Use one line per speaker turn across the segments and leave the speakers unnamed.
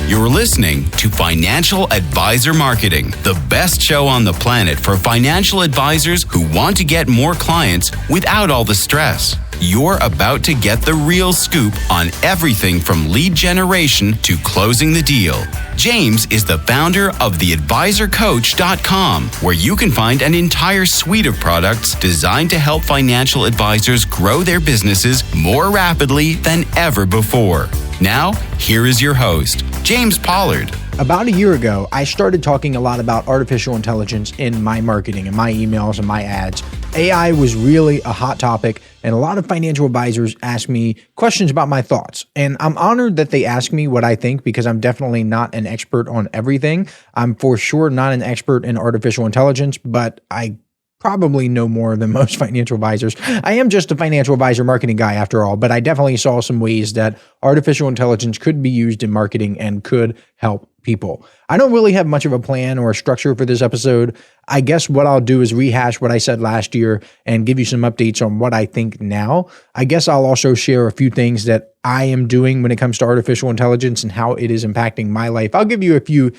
You're listening to Financial Advisor Marketing, the best show on the planet for financial advisors who want to get more clients without all the stress. You're about to get the real scoop on everything from lead generation to closing the deal. James is the founder of theadvisorcoach.com, where you can find an entire suite of products designed to help financial advisors grow their businesses more rapidly than ever before. Now, here is your host, James Pollard.
About a year ago, I started talking a lot about artificial intelligence in my marketing and my emails and my ads. AI was really a hot topic, and a lot of financial advisors asked me questions about my thoughts. And I'm honored that they ask me what I think, because I'm definitely not an expert on everything. I'm for sure not an expert in artificial intelligence, but I probably know more than most financial advisors. I am just a financial advisor marketing guy after all, but I definitely saw some ways that artificial intelligence could be used in marketing and could help people. I don't really have much of a plan or a structure for this episode. I guess what I'll do is rehash what I said last year and give you some updates on what I think now. I guess I'll also share a few things that I am doing when it comes to artificial intelligence and how it is impacting my life. I'll give you a few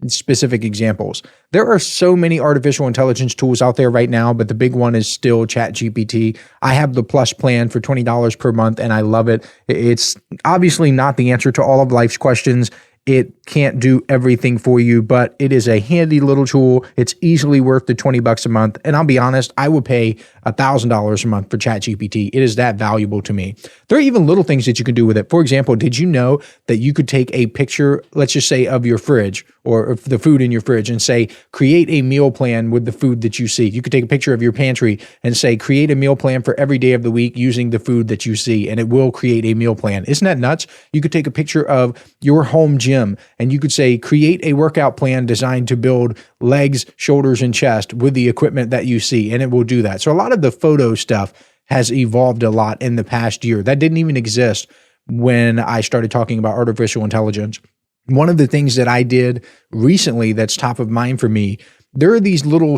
specific examples. There are so many artificial intelligence tools out there right now, but the big one is still ChatGPT. I have the Plus plan for $20 per month, and I love it. It's obviously not the answer to all of life's questions. It can't do everything for you, but it is a handy little tool. It's easily worth the $20 a month. And I'll be honest, I would pay $1,000 a month for ChatGPT. It is that valuable to me. There are even little things that you can do with it. For example, did you know that you could take a picture, let's just say, of your fridge or of the food in your fridge and say, create a meal plan with the food that you see? You could take a picture of your pantry and say, create a meal plan for every day of the week using the food that you see, and it will create a meal plan. Isn't that nuts? You could take a picture of your home gym and you could say, create a workout plan designed to build legs, shoulders, and chest with the equipment that you see, and it will do that. So a lot of the photo stuff has evolved a lot in the past year. That didn't even exist when I started talking about artificial intelligence. One of the things that I did recently that's top of mind for me, there are these little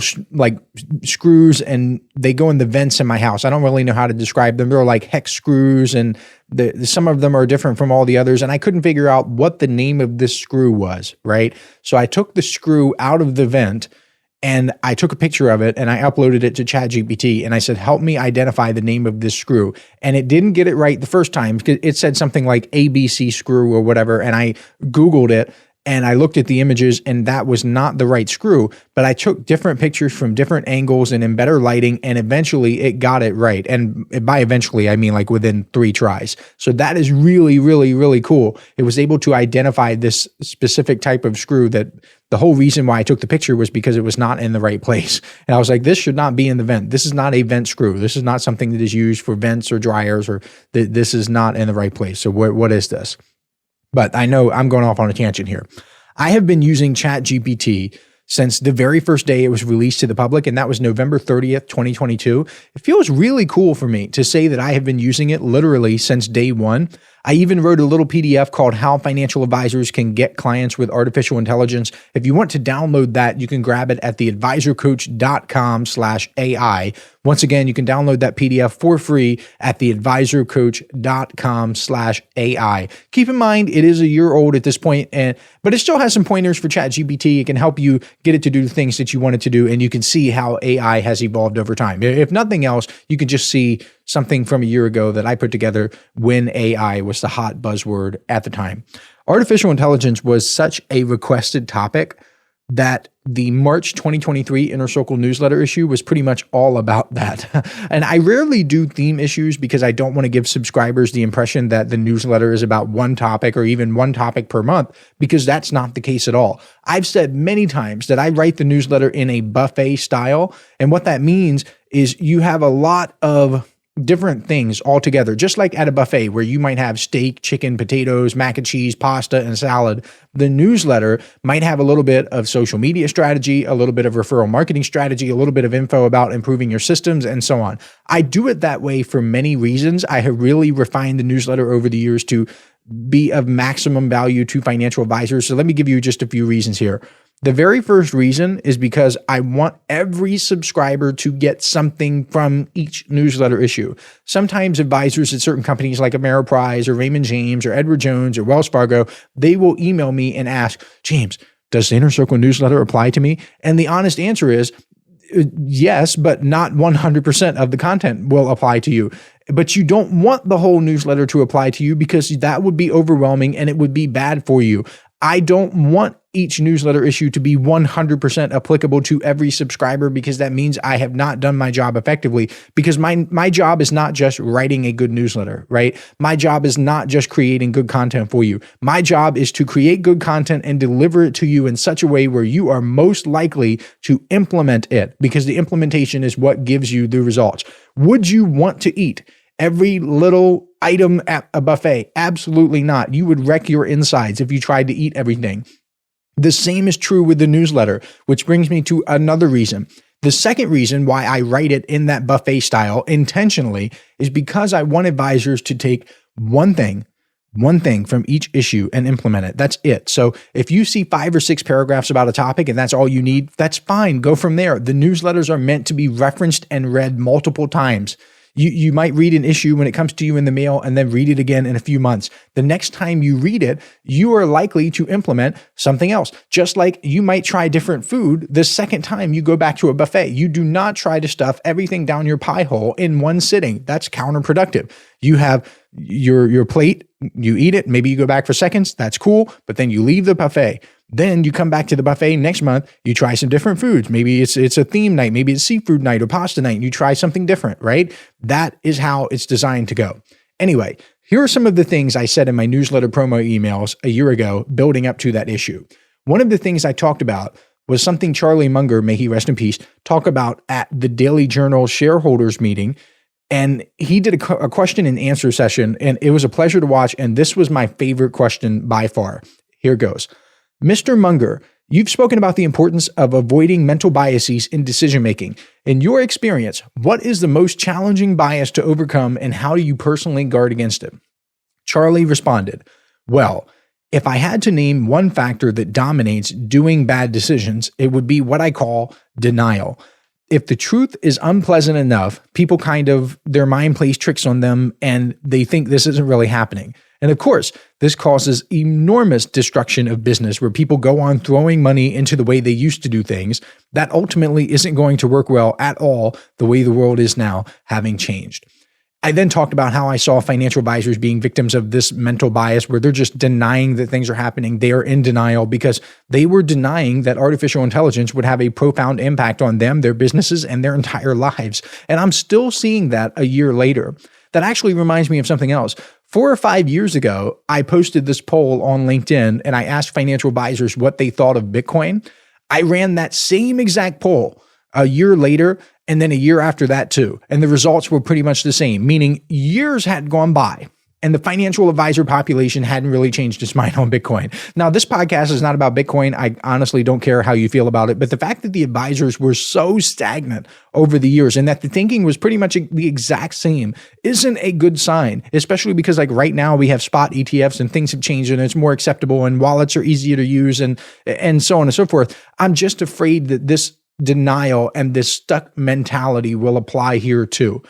screws, and they go in the vents in my house. I don't really know how to describe them. They're like hex screws, and some of them are different from all the others. And I couldn't figure out what the name of this screw was, right? So I took the screw out of the vent and I took a picture of it and I uploaded it to ChatGPT and I said, help me identify the name of this screw. And it didn't get it right the first time. It said something like ABC screw or whatever. And I Googled it. And I looked at the images and that was not the right screw, but I took different pictures from different angles and in better lighting, and eventually it got it right. And by eventually, I mean like within 3 tries. So that is really, really, really cool. It was able to identify this specific type of screw that the whole reason why I took the picture was because it was not in the right place. And I was like, this should not be in the vent. This is not a vent screw. This is not something that is used for vents or dryers, or this is not in the right place. So what is this? But I know I'm going off on a tangent here. I have been using ChatGPT since the very first day it was released to the public, and that was November 30th, 2022. It feels really cool for me to say that I have been using it literally since day one. I even wrote a little PDF called How Financial Advisors Can Get Clients with Artificial Intelligence. If you want to download that, you can grab it at theadvisorcoach.com/AI. Once again, you can download that PDF for free at theadvisorcoach.com/AI. Keep in mind, it is a year old at this point, but it still has some pointers for ChatGPT. It can help you get it to do the things that you want it to do, and you can see how AI has evolved over time. If nothing else, you can just see something from a year ago that I put together when AI was the hot buzzword at the time. Artificial intelligence was such a requested topic that the March 2023 Inner Circle newsletter issue was pretty much all about that. And I rarely do theme issues because I don't want to give subscribers the impression that the newsletter is about one topic or even one topic per month, because that's not the case at all. I've said many times that I write the newsletter in a buffet style. And what that means is you have a lot of different things all together, just like at a buffet where you might have steak, chicken, potatoes, mac and cheese, pasta, and salad. The newsletter might have a little bit of social media strategy, a little bit of referral marketing strategy, a little bit of info about improving your systems, and so on. I do it that way for many reasons. I have really refined the newsletter over the years to be of maximum value to financial advisors. So let me give you just a few reasons here. The very first reason is because I want every subscriber to get something from each newsletter issue. Sometimes advisors at certain companies like Ameriprise or Raymond James or Edward Jones or Wells Fargo, they will email me and ask, James, does the Inner Circle newsletter apply to me? And the honest answer is yes, but not 100% of the content will apply to you. But you don't want the whole newsletter to apply to you because that would be overwhelming and it would be bad for you. I don't want each newsletter issue to be 100% applicable to every subscriber because that means I have not done my job effectively, because my job is not just writing a good newsletter, right? My job is not just creating good content for you. My job is to create good content and deliver it to you in such a way where you are most likely to implement it, because the implementation is what gives you the results. Would you want to eat every little item at a buffet? Absolutely not. You would wreck your insides if you tried to eat everything. The same is true with the newsletter, which brings me to another reason. The second reason why I write it in that buffet style intentionally is because I want advisors to take one thing from each issue and implement it. That's it. So if you see 5 or 6 paragraphs about a topic and that's all you need, that's fine. Go from there. The newsletters are meant to be referenced and read multiple times. You might read an issue when it comes to you in the mail and then read it again in a few months. The next time you read it, you are likely to implement something else. Just like you might try different food the second time you go back to a buffet. You do not try to stuff everything down your pie hole in one sitting. That's counterproductive. You have your plate, you eat it, maybe you go back for seconds, that's cool, but then you leave the buffet. Then you come back to the buffet next month, you try some different foods. Maybe it's a theme night, maybe it's seafood night or pasta night, and you try something different, right? That is how it's designed to go. Anyway, here are some of the things I said in my newsletter promo emails a year ago, building up to that issue. One of the things I talked about was something Charlie Munger, may he rest in peace, talked about at the Daily Journal shareholders meeting. And he did a question and answer session, and it was a pleasure to watch. And this was my favorite question by far. Here goes. Mr. Munger, you've spoken about the importance of avoiding mental biases in decision-making. In your experience, what is the most challenging bias to overcome, and how do you personally guard against it? Charlie responded, well, if I had to name one factor that dominates doing bad decisions, it would be what I call denial. If the truth is unpleasant enough, people their mind plays tricks on them and they think this isn't really happening. And of course, this causes enormous destruction of business where people go on throwing money into the way they used to do things. That ultimately isn't going to work well at all the way the world is now, having changed. I then talked about how I saw financial advisors being victims of this mental bias where they're just denying that things are happening. They are in denial because they were denying that artificial intelligence would have a profound impact on them, their businesses, and their entire lives. And I'm still seeing that a year later. That actually reminds me of something else. 4 or 5 years ago, I posted this poll on LinkedIn and I asked financial advisors what they thought of Bitcoin. I ran that same exact poll a year later and then a year after that too. And the results were pretty much the same, meaning years had gone by and the financial advisor population hadn't really changed its mind on Bitcoin. Now, this podcast is not about Bitcoin. I honestly don't care how you feel about it, but the fact that the advisors were so stagnant over the years and that the thinking was pretty much the exact same isn't a good sign, especially because like right now we have spot ETFs and things have changed and it's more acceptable and wallets are easier to use and so on and so forth. I'm just afraid that this denial and this stuck mentality will apply here too.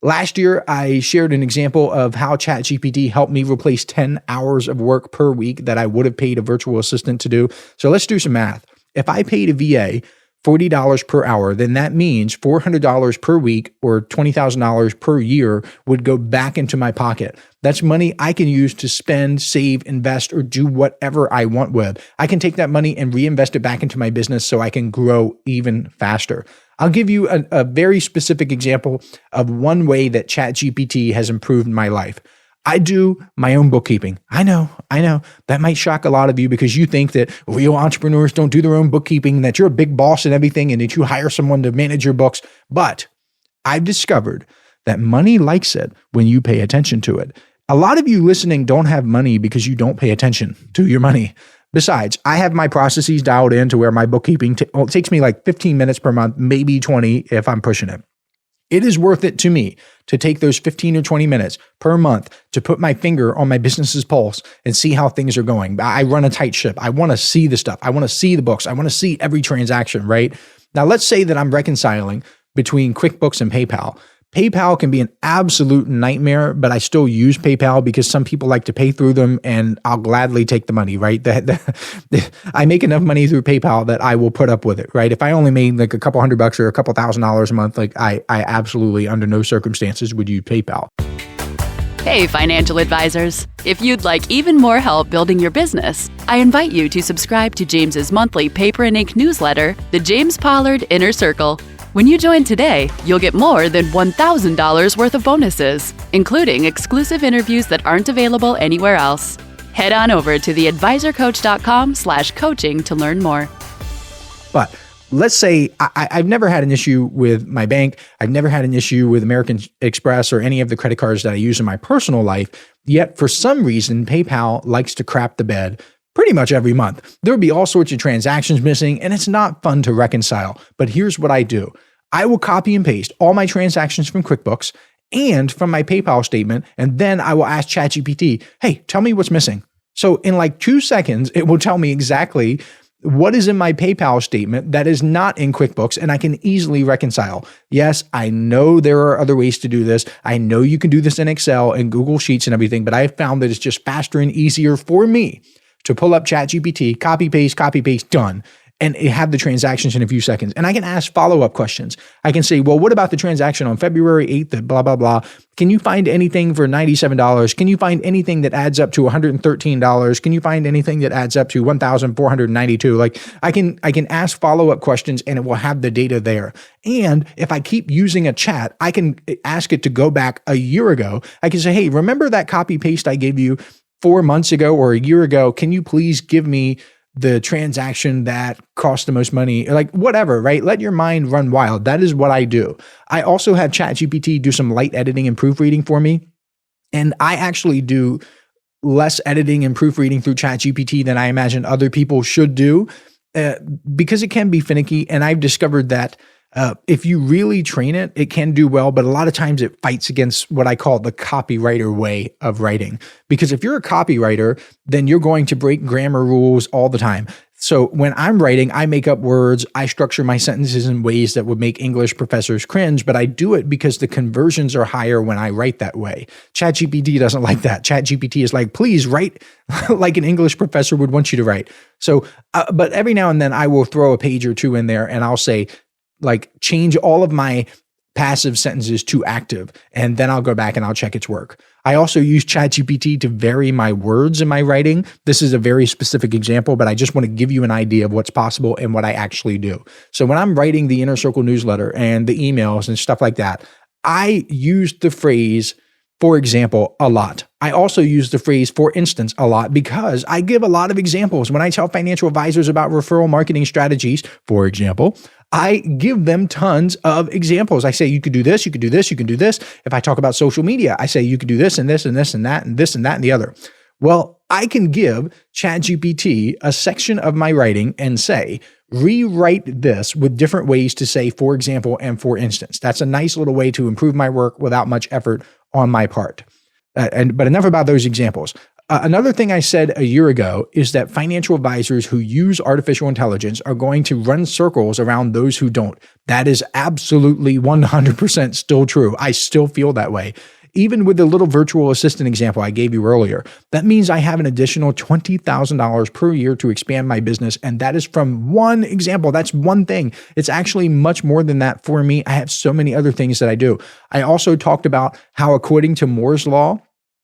Last year, I shared an example of how ChatGPT helped me replace 10 hours of work per week that I would have paid a virtual assistant to do. So let's do some math. If I paid a VA $40 per hour, then that means $400 per week or $20,000 per year would go back into my pocket. That's money I can use to spend, save, invest, or do whatever I want with. I can take that money and reinvest it back into my business so I can grow even faster. I'll give you a very specific example of one way that ChatGPT has improved my life. I do my own bookkeeping. I know. That might shock a lot of you because you think that real entrepreneurs don't do their own bookkeeping, that you're a big boss and everything, and that you hire someone to manage your books. But I've discovered that money likes it when you pay attention to it. A lot of you listening don't have money because you don't pay attention to your money. Besides, I have my processes dialed in to where my bookkeeping it takes me like 15 minutes per month, maybe 20 if I'm pushing it. It is worth it to me to take those 15 or 20 minutes per month to put my finger on my business's pulse and see how things are going. I run a tight ship. I want to see the stuff. I want to see the books. I want to see every transaction, right? Now, let's say that I'm reconciling between QuickBooks and PayPal. PayPal can be an absolute nightmare, but I still use PayPal because some people like to pay through them and I'll gladly take the money, right? I make enough money through PayPal that I will put up with it, right? If I only made like a couple $100 or a couple $1,000 a month, like I absolutely under no circumstances would use PayPal.
Hey, financial advisors. If you'd like even more help building your business, I invite you to subscribe to James's monthly paper and ink newsletter, The James Pollard Inner Circle. When you join today, you'll get more than $1,000 worth of bonuses, including exclusive interviews that aren't available anywhere else. Head on over to theadvisorcoach.com/coaching to learn more.
But let's say I've never had an issue with my bank. I've never had an issue with American Express or any of the credit cards that I use in my personal life. Yet for some reason, PayPal likes to crap the bed pretty much every month. There would be all sorts of transactions missing, and it's not fun to reconcile. But here's what I do. I will copy and paste all my transactions from QuickBooks and from my PayPal statement, and then I will ask ChatGPT, hey, tell me what's missing. So in like 2 seconds, it will tell me exactly what is in my PayPal statement that is not in QuickBooks, and I can easily reconcile. Yes, I know there are other ways to do this. I know you can do this in Excel and Google Sheets and everything, but I found that it's just faster and easier for me to pull up ChatGPT, copy, paste, done, and have the transactions in a few seconds. And I can ask follow-up questions. I can say, well, what about the transaction on February 8th, blah, blah, blah. Can you find anything for $97? Can you find anything that adds up to $113? Can you find anything that adds up to $1,492? Like I can ask follow-up questions and it will have the data there. And if I keep using a chat, I can ask it to go back a year ago. I can say, hey, remember that copy paste I gave you 4 months ago or a year ago? Can you please give me the transaction that cost the most money, like whatever, right? Let your mind run wild. That is what I do. I also have ChatGPT do some light editing and proofreading for me. And I actually do less editing and proofreading through ChatGPT than I imagine other people should do because it can be finicky. And I've discovered that if you really train it, it can do well, but a lot of times it fights against what I call the copywriter way of writing. Because if you're a copywriter, then you're going to break grammar rules all the time. So when I'm writing, I make up words, I structure my sentences in ways that would make English professors cringe, but I do it because the conversions are higher when I write that way. ChatGPT doesn't like that. ChatGPT is like, please write like an English professor would want you to write. So, but every now and then I will throw a page or two in there and I'll say, like change all of my passive sentences to active, and then I'll go back and I'll check its work. I also use ChatGPT to vary my words in my writing. This is a very specific example, but I just want to give you an idea of what's possible and what I actually do. So when I'm writing the Inner Circle newsletter and the emails and stuff like that, I use the phrase, for example, a lot. I also use the phrase, for instance, a lot because I give a lot of examples. When I tell financial advisors about referral marketing strategies, for example, I give them tons of examples. I say, you could do this, you could do this, you can do this. If I talk about social media, I say, you could do this and this and this and that and this and that and the other. Well, I can give ChatGPT a section of my writing and say, rewrite this with different ways to say, for example, and for instance. That's a nice little way to improve my work without much effort on my part. But enough about those examples. Another thing I said a year ago is that financial advisors who use artificial intelligence are going to run circles around those who don't. That is absolutely 100% still true. I still feel that way. Even with the little virtual assistant example I gave you earlier, that means I have an additional $20,000 per year to expand my business. And that is from one example. That's one thing. It's actually much more than that for me. I have so many other things that I do. I also talked about how, according to Moore's Law,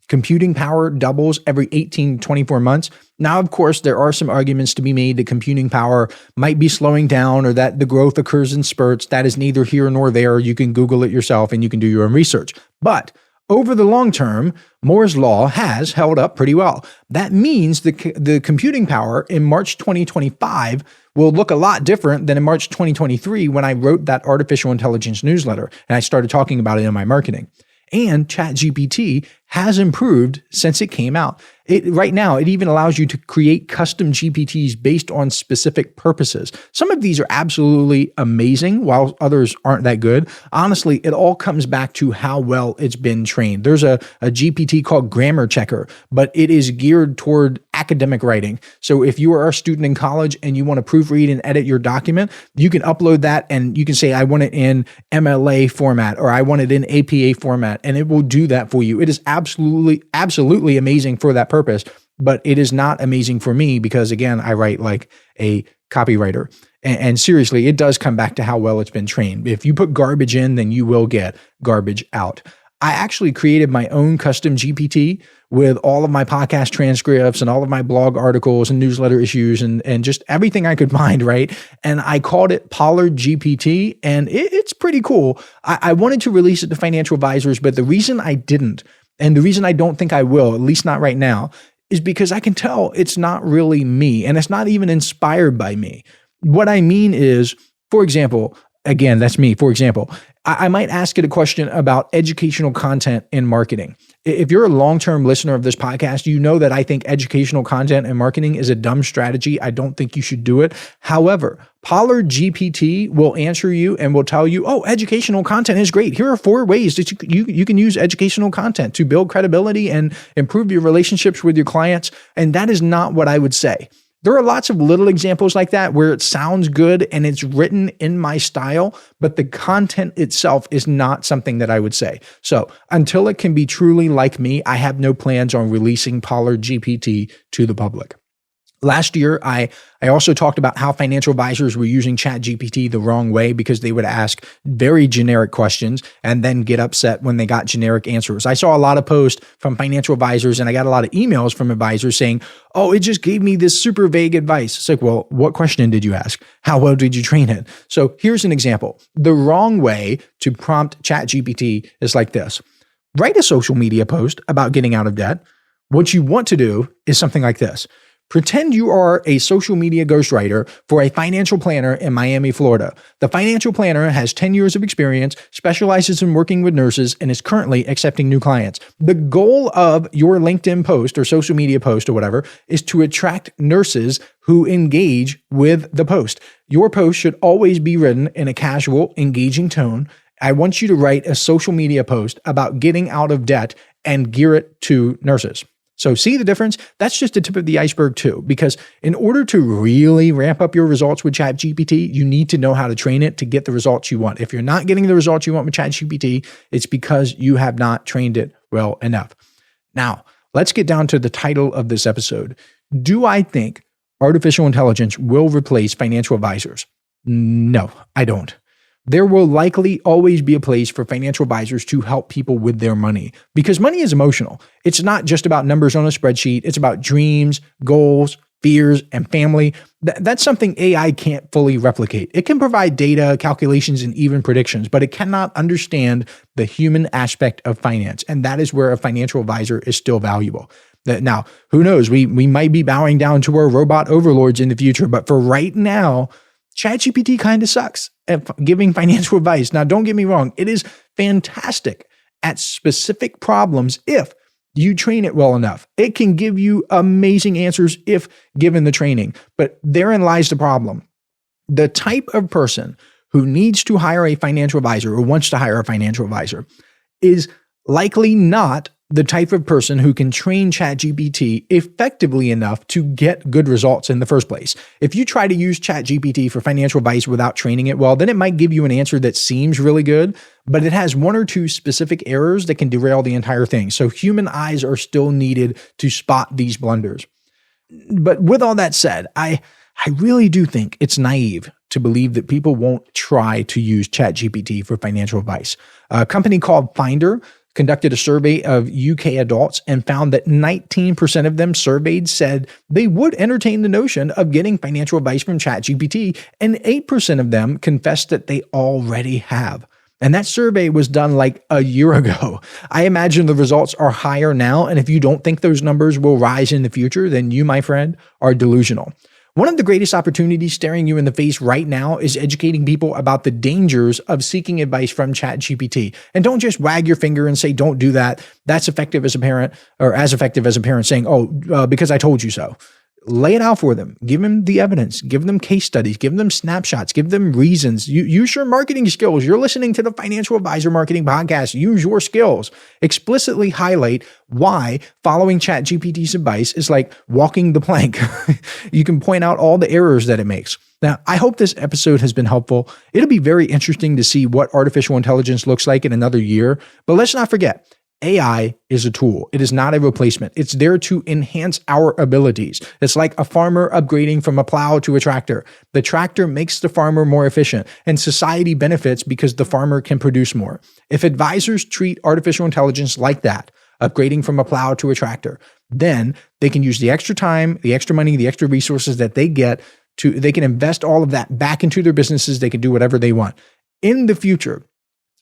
computing power doubles every 18 to 24 months. Now, of course, there are some arguments to be made that computing power might be slowing down or that the growth occurs in spurts. That is neither here nor there. You can Google it yourself and you can do your own research. But over the long term, Moore's Law has held up pretty well. That means the computing power in March 2025 will look a lot different than in March 2023 when I wrote that artificial intelligence newsletter and I started talking about it in my marketing. And ChatGPT has improved since it came out. Right now, it even allows you to create custom GPTs based on specific purposes. Some of these are absolutely amazing, while others aren't that good. Honestly, it all comes back to how well it's been trained. There's a GPT called Grammar Checker, but it is geared toward academic writing. So if you are a student in college and you want to proofread and edit your document, you can upload that and you can say, I want it in MLA format, or I want it in APA format, and it will do that for you. It is absolutely amazing for that purpose, but it is not amazing for me because, again, I write like a copywriter. And seriously, it does come back to how well it's been trained. If you put garbage in, then you will get garbage out. I actually created my own custom GPT with all of my podcast transcripts and all of my blog articles and newsletter issues and just everything I could find, right? And I called it Pollard GPT, and it's pretty cool. I wanted to release it to financial advisors, but the reason I didn't, and the reason I don't think I will, at least not right now, is because I can tell it's not really me, and it's not even inspired by me. What I mean is, for example, again, that's me. For example, I might ask it a question about educational content in marketing. If you're a long-term listener of this podcast, you know that I think educational content and marketing is a dumb strategy. I don't think you should do it. However, Pollard GPT will answer you and will tell you, oh, educational content is great. Here are 4 ways that you can use educational content to build credibility and improve your relationships with your clients. And that is not what I would say. There are lots of little examples like that where it sounds good and it's written in my style, but the content itself is not something that I would say. So until it can be truly like me, I have no plans on releasing Pollard GPT to the public. Last year, I also talked about how financial advisors were using ChatGPT the wrong way because they would ask very generic questions and then get upset when they got generic answers. I saw a lot of posts from financial advisors and I got a lot of emails from advisors saying, oh, it just gave me this super vague advice. It's like, well, what question did you ask? How well did you train it? So here's an example. The wrong way to prompt ChatGPT is like this. Write a social media post about getting out of debt. What you want to do is something like this. Pretend you are a social media ghostwriter for a financial planner in Miami, Florida. The financial planner has 10 years of experience, specializes in working with nurses, and is currently accepting new clients. The goal of your LinkedIn post or social media post or whatever is to attract nurses who engage with the post. Your post should always be written in a casual, engaging tone. I want you to write a social media post about getting out of debt and gear it to nurses. So see the difference? That's just the tip of the iceberg too, because in order to really ramp up your results with ChatGPT, you need to know how to train it to get the results you want. If you're not getting the results you want with ChatGPT, it's because you have not trained it well enough. Now, let's get down to the title of this episode. Do I think artificial intelligence will replace financial advisors? No, I don't. There will likely always be a place for financial advisors to help people with their money because money is emotional. It's not just about numbers on a spreadsheet. It's about dreams, goals, fears, and family. That's something AI can't fully replicate. It can provide data, calculations, and even predictions, but it cannot understand the human aspect of finance. And that is where a financial advisor is still valuable. Now, who knows? We might be bowing down to our robot overlords in the future, but for right now, ChatGPT kind of sucks at giving financial advice. Now, don't get me wrong. It is fantastic at specific problems if you train it well enough. It can give you amazing answers if given the training. But therein lies the problem. The type of person who needs to hire a financial advisor or wants to hire a financial advisor is likely not the type of person who can train ChatGPT effectively enough to get good results in the first place. If you try to use ChatGPT for financial advice without training it well, then it might give you an answer that seems really good, but it has 1 or 2 specific errors that can derail the entire thing. So human eyes are still needed to spot these blunders. But with all that said, I really do think it's naive to believe that people won't try to use ChatGPT for financial advice. A company called Finder conducted a survey of UK adults and found that 19% of them surveyed said they would entertain the notion of getting financial advice from ChatGPT, and 8% of them confessed that they already have. And that survey was done like a year ago. I imagine the results are higher now, and if you don't think those numbers will rise in the future, then you, my friend, are delusional. One of the greatest opportunities staring you in the face right now is educating people about the dangers of seeking advice from ChatGPT. And don't just wag your finger and say, don't do that. That's effective as a parent, or as effective as a parent saying, because I told you so. Lay it out for them. Give them the evidence. Give them case studies. Give them snapshots. Give them reasons. Use your marketing skills. You're listening to the Financial Advisor Marketing Podcast. Use your skills. Explicitly highlight why following ChatGPT's advice is like walking the plank. You can point out all the errors that it makes. Now, I hope this episode has been helpful. It'll be very interesting to see what artificial intelligence looks like in another year. But let's not forget, AI is a tool. It is not a replacement. It's there to enhance our abilities. It's like a farmer upgrading from a plow to a tractor. The tractor makes the farmer more efficient, and society benefits because the farmer can produce more. If advisors treat artificial intelligence like that, upgrading from a plow to a tractor, then they can use the extra time, the extra money, the extra resources that they get they can invest all of that back into their businesses. They can do whatever they want. In the future,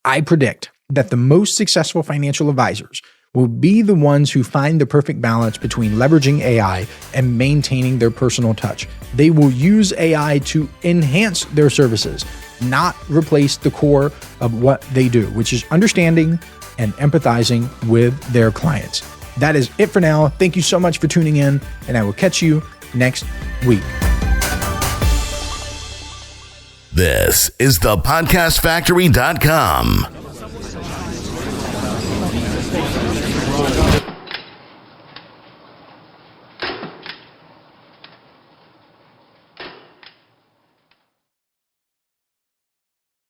I predict that the most successful financial advisors will be the ones who find the perfect balance between leveraging AI and maintaining their personal touch. They will use AI to enhance their services, not replace the core of what they do, which is understanding and empathizing with their clients. That is it for now. Thank you so much for tuning in, and I will catch you next week.
This is thepodcastfactory.com.